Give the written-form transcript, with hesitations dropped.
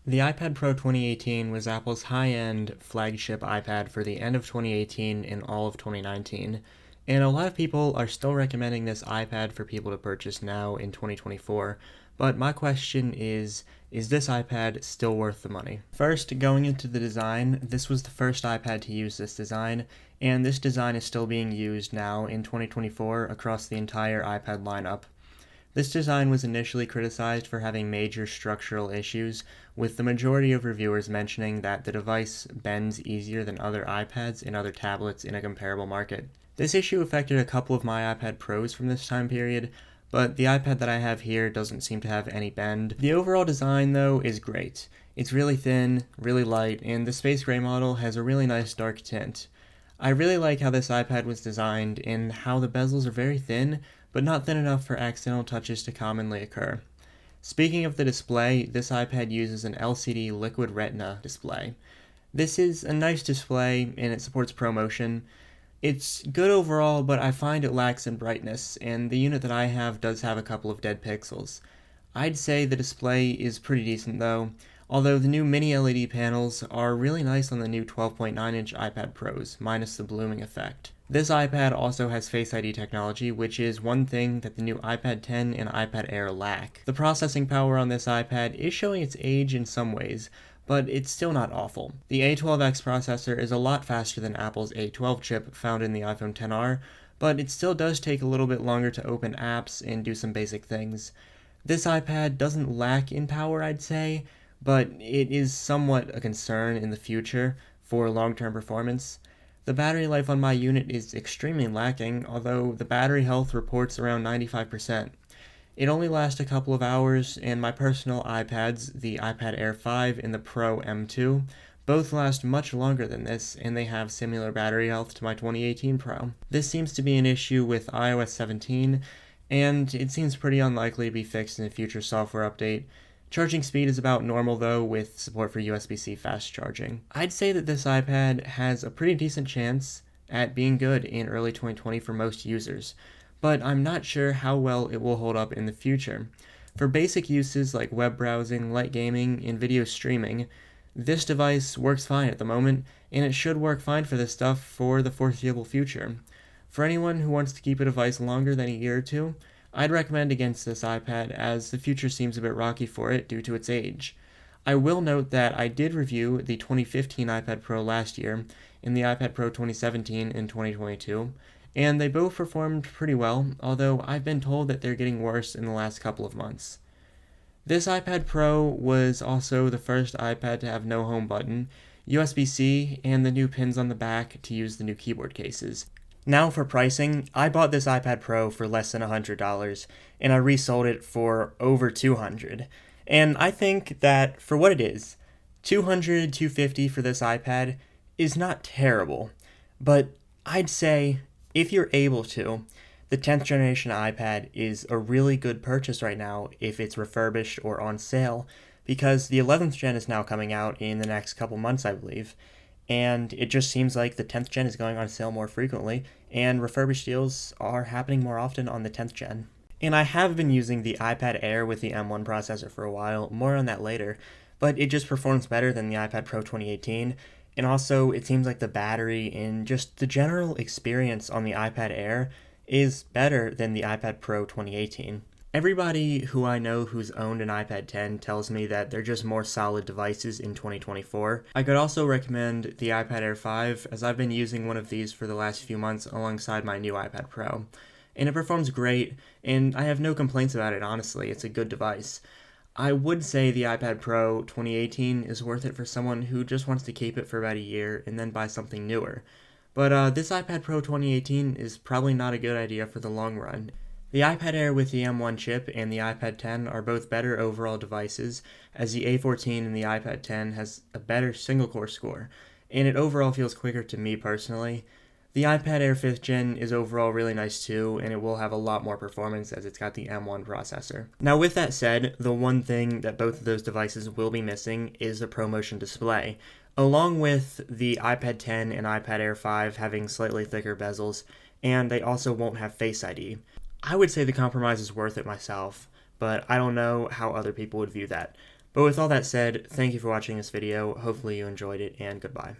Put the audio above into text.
The iPad Pro 2018 was Apple's high-end flagship iPad for the end of 2018 and all of 2019, and a lot of people are still recommending this iPad for people to purchase now in 2024, but my question is this iPad still worth the money? First, going into the design, this was the first iPad to use this design, and this design is still being used now in 2024 across the entire iPad lineup. This design was initially criticized for having major structural issues, with the majority of reviewers mentioning that the device bends easier than other iPads and other tablets in a comparable market. This issue affected a couple of my iPad Pros from this time period, but the iPad that I have here doesn't seem to have any bend. The overall design, though, is great. It's really thin, really light, and the space gray model has a really nice dark tint. I really like how this iPad was designed and how the bezels are very thin, but not thin enough for accidental touches to commonly occur. Speaking of the display, this iPad uses an LCD Liquid Retina display. This is a nice display and it supports ProMotion. It's good overall, but I find it lacks in brightness, and the unit that I have does have a couple of dead pixels. I'd say the display is pretty decent though, although the new mini LED panels are really nice on the new 12.9-inch iPad Pros, minus the blooming effect. This iPad also has Face ID technology, which is one thing that the new iPad 10 and iPad Air lack. The processing power on this iPad is showing its age in some ways, but it's still not awful. The A12X processor is a lot faster than Apple's A12 chip found in the iPhone XR, but it still does take a little bit longer to open apps and do some basic things. This iPad doesn't lack in power, I'd say, but it is somewhat a concern in the future for long-term performance. The battery life on my unit is extremely lacking, although the battery health reports around 95%. It only lasts a couple of hours, and my personal iPads, the iPad Air 5 and the Pro M2, both last much longer than this, and they have similar battery health to my 2018 Pro. This seems to be an issue with iOS 17, and it seems pretty unlikely to be fixed in a future software update. Charging speed is about normal though, with support for USB-C fast charging. I'd say that this iPad has a pretty decent chance at being good in early 2020 for most users, but I'm not sure how well it will hold up in the future. For basic uses like web browsing, light gaming, and video streaming, this device works fine at the moment, and it should work fine for this stuff for the foreseeable future. For anyone who wants to keep a device longer than a year or two, I'd recommend against this iPad, as the future seems a bit rocky for it due to its age. I will note that I did review the 2015 iPad Pro last year and the iPad Pro 2017 in 2022, and they both performed pretty well, although I've been told that they're getting worse in the last couple of months. This iPad Pro was also the first iPad to have no home button, USB-C, and the new pins on the back to use the new keyboard cases. Now for pricing, I bought this iPad Pro for less than $100, and I resold it for over $200. And I think that for what it is, $200, $250 for this iPad is not terrible. But I'd say, if you're able to, the 10th generation iPad is a really good purchase right now if it's refurbished or on sale, because the 11th gen is now coming out in the next couple months, I believe. And it just seems like the 10th gen is going on sale more frequently, and refurbished deals are happening more often on the 10th gen. And I have been using the iPad Air with the M1 processor for a while, more on that later, but it just performs better than the iPad Pro 2018, and also it seems like the battery and just the general experience on the iPad Air is better than the iPad Pro 2018. Everybody who I know who's owned an iPad 10 tells me that they're just more solid devices in 2024. I could also recommend the iPad Air 5, as I've been using one of these for the last few months alongside my new iPad Pro. And it performs great, and I have no complaints about it, honestly. It's a good device. I would say the iPad Pro 2018 is worth it for someone who just wants to keep it for about a year and then buy something newer. But this iPad Pro 2018 is probably not a good idea for the long run. The iPad Air with the M1 chip and the iPad 10 are both better overall devices, as the A14 and the iPad 10 has a better single-core score, and it overall feels quicker to me personally. The iPad Air 5th Gen is overall really nice too, and it will have a lot more performance as it's got the M1 processor. Now with that said, the one thing that both of those devices will be missing is the ProMotion display, along with the iPad 10 and iPad Air 5 having slightly thicker bezels, and they also won't have Face ID. I would say the compromise is worth it myself, but I don't know how other people would view that. But with all that said, thank you for watching this video. Hopefully you enjoyed it, and goodbye.